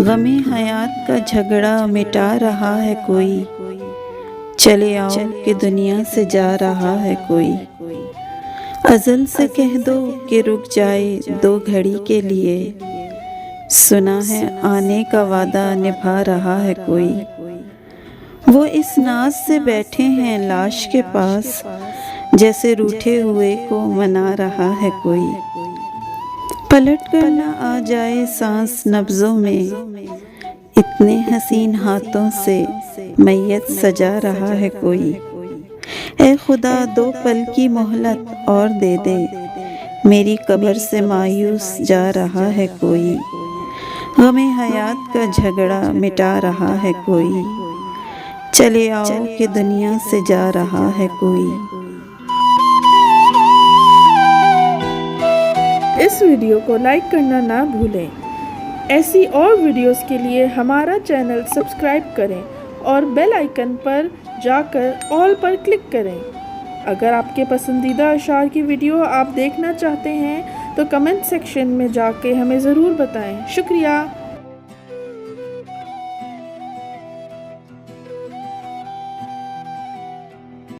गमे हयात का झगड़ा मिटा रहा है कोई, चले आओ कि दुनिया से जा रहा है कोई। अज़ल से कह दो कि रुक जाए 2 घड़ी के लिए, सुना है आने का वादा निभा रहा है कोई। वो इस नाज से बैठे हैं लाश के पास, जैसे रूठे हुए को मना रहा है कोई। पलट कर ना आ जाए सांस नब्ज़ों में, इतने हसीन हाथों से मैयत सजा रहा है कोई। ऐ खुदा 2 पल की मोहलत और दे दे, मेरी कब्र से मायूस जा रहा है कोई। गमे हयात का झगड़ा मिटा रहा है कोई, चले आओ कि दुनिया से जा रहा है कोई। इस वीडियो को लाइक करना ना भूलें। ऐसी और वीडियोस के लिए हमारा चैनल सब्सक्राइब करें और बेल आइकन पर जाकर ऑल पर क्लिक करें। अगर आपके पसंदीदा अशार की वीडियो आप देखना चाहते हैं तो कमेंट सेक्शन में जाके हमें ज़रूर बताएं। शुक्रिया।